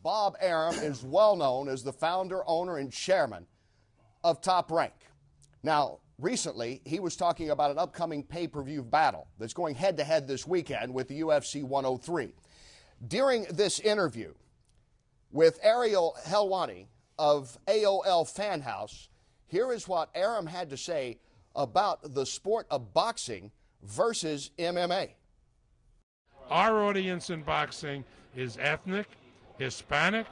Bob Arum is well known as the founder, owner, and chairman of Top Rank. Now, recently, he was talking about an upcoming pay-per-view battle that's going head-to-head this weekend with the UFC 103. During this interview with Ariel Helwani of AOL Fan House, here is what Arum had to say about the sport of boxing versus MMA. Our audience in boxing is ethnic, Hispanic.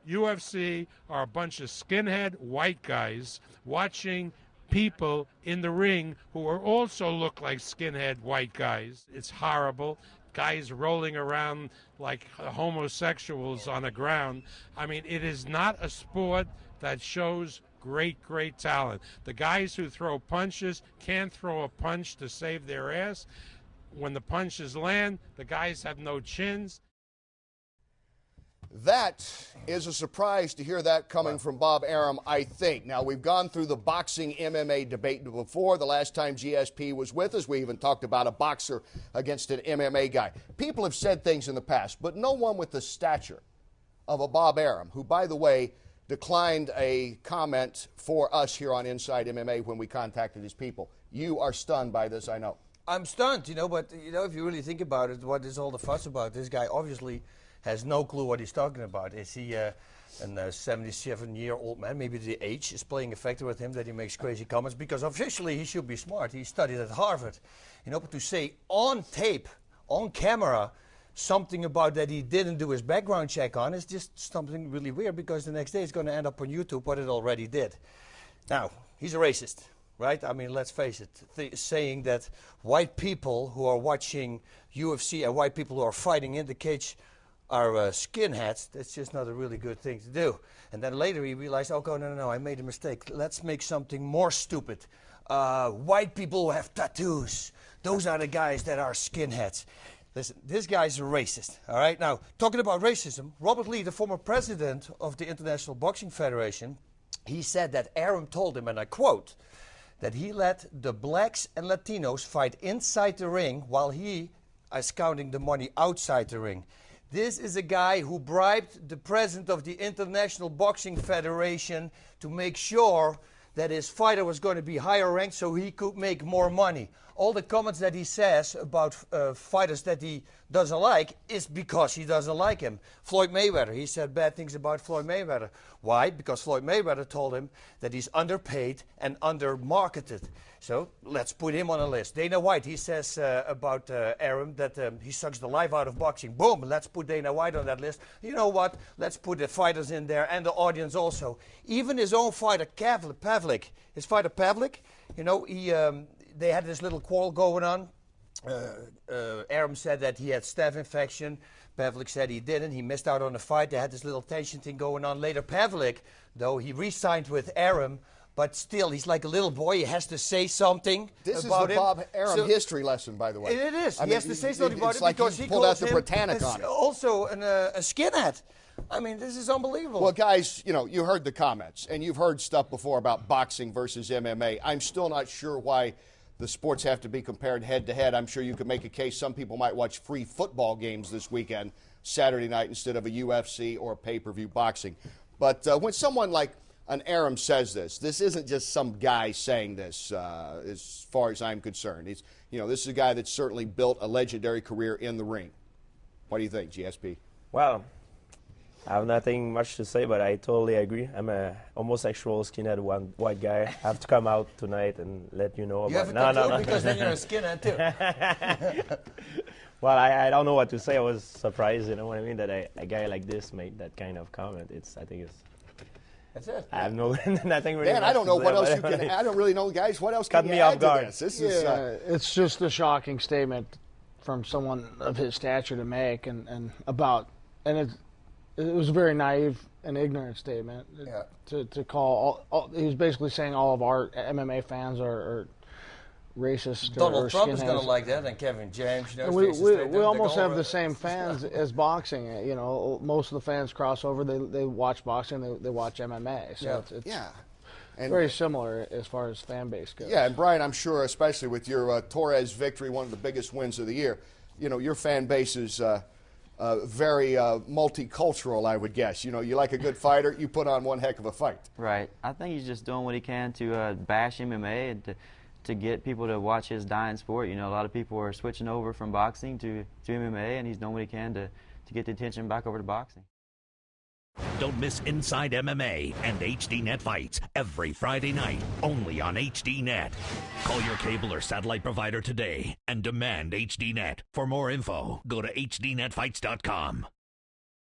UFC are a bunch of skinhead white guys watching people in the ring who are also look like skinhead white guys. It's horrible. Guys rolling around like homosexuals on the ground. I mean, it is not a sport that shows great talent. The guys who throw punches can't throw a punch to save their ass. When the punches land, the guys have no chins. That is a surprise to hear that coming from Bob Arum, I think. Now, we've gone through the boxing MMA debate before. The last time GSP was with us, we even talked about a boxer against an MMA guy. People have said things in the past, but no one with the stature of a Bob Arum, who, by the way, declined a comment for us here on Inside MMA when we contacted his people. You are stunned by this, I know. I'm stunned, but, if you really think about it, what is all the fuss about? This guy obviously has no clue what he's talking about. Is he a 77-year-old man? Maybe the age is playing a factor with him that he makes crazy comments, because officially he should be smart. He studied at Harvard. But to say on tape, on camera, something about that he didn't do his background check on is just something really weird, because the next day it's going to end up on YouTube what it already did. Now, he's a racist, right? I mean, let's face it, saying that white people who are watching UFC and white people who are fighting in the cage are skinheads, that's just not a really good thing to do. And then later he realized, oh, no, I made a mistake. Let's make something more stupid. White people who have tattoos, those are the guys that are skinheads. Listen, this guy's a racist, all right? Now, talking about racism, Robert Lee, the former president of the International Boxing Federation, he said that Arum told him, and I quote, that he let the blacks and Latinos fight inside the ring while he is counting the money outside the ring. This is a guy who bribed the president of the International Boxing Federation to make sure that his fighter was going to be higher ranked so he could make more money. All the comments that he says about fighters that he doesn't like is because he doesn't like him. Floyd Mayweather, he said bad things about Floyd Mayweather. Why? Because Floyd Mayweather told him that he's underpaid and under-marketed. So let's put him on a list. Dana White, he says about Arum that he sucks the life out of boxing. Boom, let's put Dana White on that list. You know what? Let's put the fighters in there and the audience also. Even his own fighter, Pavlik, they had this little quarrel going on. Arum said that he had staph infection. Pavlik said he didn't. He missed out on the fight. They had this little tension thing going on. Later, Pavlik, though, he re-signed with Arum, but still, he's like a little boy. He has to say something about him. This is the Bob Arum history lesson, by the way. It is. He has to say something about it like because he he pulled out calls the Britannic on it. Also a skinhead. I mean, this is unbelievable. Well, guys, you heard the comments, and you've heard stuff before about boxing versus MMA. I'm still not sure why the sports have to be compared head-to-head. I'm sure you could make a case some people might watch free football games this weekend, Saturday night, instead of a UFC or a pay-per-view boxing. But when someone like an Arum says this isn't just some guy saying this, as far as I'm concerned. This is a guy that's certainly built a legendary career in the ring. What do you think, GSP? Well, I have nothing much to say, but I totally agree. I'm a homosexual skinhead white guy. I have to come out tonight and let you know about it. No, because then you're a skinhead too. Well, I don't know what to say. I was surprised, you know what I mean, that a guy like this made that kind of comment. That's it. I have nothing really. Man, I don't know what else you can. I don't really know, guys. What else can you add to this? This is. It's just a shocking statement from someone of his stature to make, and it was a very naive and ignorant statement to call. He was basically saying all of our MMA fans are racist. Donald or Trump is skinheads. going to like that, and Kevin James. We almost have the same fans as boxing. Most of the fans cross over. They watch boxing. They watch MMA. So it's and very similar as far as fan base goes. Yeah, and Brian, I'm sure, especially with your Torres victory, one of the biggest wins of the year, your fan base is very multicultural, I would guess. You know, you like a good fighter, you put on one heck of a fight. Right. I think he's just doing what he can to bash MMA and to get people to watch his dying sport. You know, a lot of people are switching over from boxing to MMA, and he's doing what he can to get the attention back over to boxing. Don't miss Inside MMA and HDNet Fights every Friday night, only on HDNet. Call your cable or satellite provider today and demand HDNet. For more info, go to hdnetfights.com.